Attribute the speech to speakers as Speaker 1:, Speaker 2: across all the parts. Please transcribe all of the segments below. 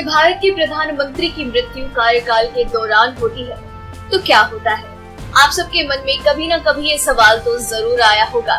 Speaker 1: भारत के प्रधानमंत्री की मृत्यु कार्यकाल के दौरान होती है तो क्या होता है? आप सबके मन में कभी न कभी ये सवाल तो जरूर आया होगा।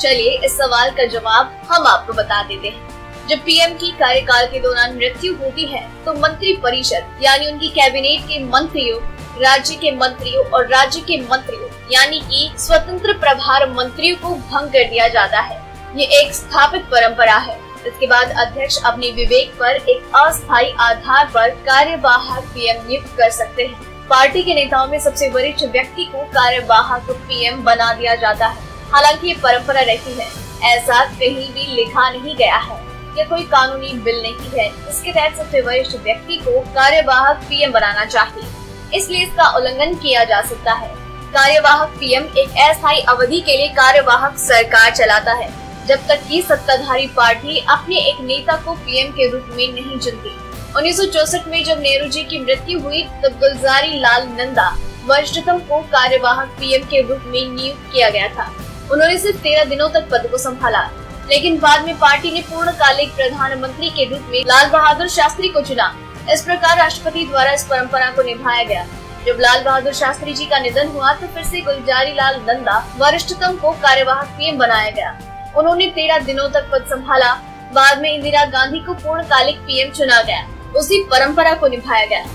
Speaker 1: चलिए इस सवाल का जवाब हम आपको बता देते हैं। जब पीएम की कार्यकाल के दौरान मृत्यु होती है तो मंत्री परिषद यानी उनकी कैबिनेट के मंत्रियों, राज्य के मंत्रियों और राज्य के मंत्रियों यानी कि स्वतंत्र प्रभार मंत्रियों को भंग कर दिया जाता है। ये एक स्थापित परंपरा है। इसके बाद अध्यक्ष अपने विवेक पर एक अस्थायी आधार पर कार्यवाहक पीएम नियुक्त कर सकते हैं। पार्टी के नेताओं में सबसे वरिष्ठ व्यक्ति को कार्यवाहक पीएम बना दिया जाता है। हालांकि ये परंपरा रहती है, ऐसा कहीं भी लिखा नहीं गया है या कोई कानूनी बिल नहीं है इसके तहत सबसे वरिष्ठ व्यक्ति को कार्यवाहक पीएम बनाना चाहिए, इसलिए इसका उल्लंघन किया जा सकता है। कार्यवाहक पीएम एक अस्थायी अवधि के लिए कार्यवाहक सरकार चलाता है जब तक कि सत्ताधारी पार्टी अपने एक नेता को पीएम के रूप में नहीं चुनती। 1964 में जब नेहरू जी की मृत्यु हुई तब गुलजारी लाल नंदा वरिष्ठतम को कार्यवाहक पीएम के रूप में नियुक्त किया गया था। उन्होंने सिर्फ 13 दिनों तक पद को संभाला, लेकिन बाद में पार्टी ने पूर्णकालिक प्रधानमंत्री के रूप में लाल बहादुर शास्त्री को चुना। इस प्रकार राष्ट्रपति द्वारा इस परंपरा को निभाया गया। जब लाल बहादुर शास्त्री जी का निधन हुआ तो फिर से गुलजारी लाल नंदा वरिष्ठतम को कार्यवाहक पीएम बनाया गया। उन्होंने 13 दिनों तक पद संभाला। बाद में इंदिरा गांधी को पूर्णकालिक पीएम चुना गया। उसी परंपरा को निभाया गया।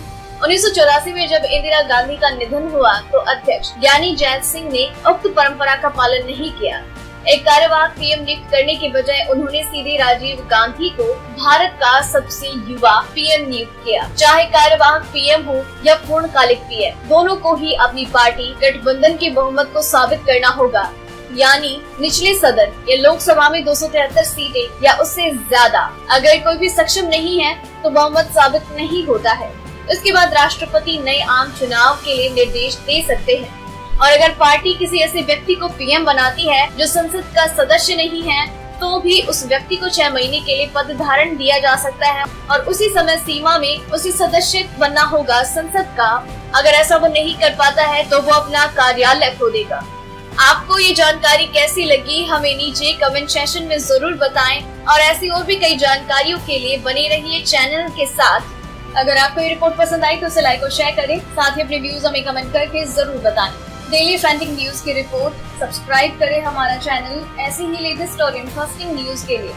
Speaker 1: 1984 में जब इंदिरा गांधी का निधन हुआ तो अध्यक्ष ज्ञानी जैल सिंह ने उक्त परंपरा का पालन नहीं किया। एक कार्यवाहक पीएम नियुक्त करने के बजाय उन्होंने सीधे राजीव गांधी को भारत का सबसे युवा पीएम नियुक्त किया। चाहे कार्यवाहक पीएम हो या पूर्णकालिक पीएम, दोनों को ही अपनी पार्टी गठबंधन के बहुमत को साबित करना होगा, यानी निचले सदन या लोकसभा में 273 सीटें या उससे ज्यादा। अगर कोई भी सक्षम नहीं है तो बहुमत साबित नहीं होता है। इसके बाद राष्ट्रपति नए आम चुनाव के लिए निर्देश दे सकते हैं, और अगर पार्टी किसी ऐसे व्यक्ति को पीएम बनाती है जो संसद का सदस्य नहीं है तो भी उस व्यक्ति को 6 महीने के लिए पद धारण दिया जा सकता है और उसी समय सीमा में उसी सदस्य बनना होगा संसद का। अगर ऐसा वो नहीं कर पाता है तो वो अपना कार्यालय खो देगा। आपको ये जानकारी कैसी लगी हमें नीचे कमेंट सेक्शन में जरूर बताएं, और ऐसी और भी कई जानकारियों के लिए बने रहिए चैनल के साथ। अगर आपको ये रिपोर्ट पसंद आई तो उसे लाइक और शेयर करें, साथ ही अपने व्यूज हमें कमेंट करके जरूर बताएं। डेली ट्रेंडिंग न्यूज की रिपोर्ट सब्सक्राइब करें हमारा चैनल ऐसी ही लेटेस्ट और इंटरेस्टिंग न्यूज के लिए।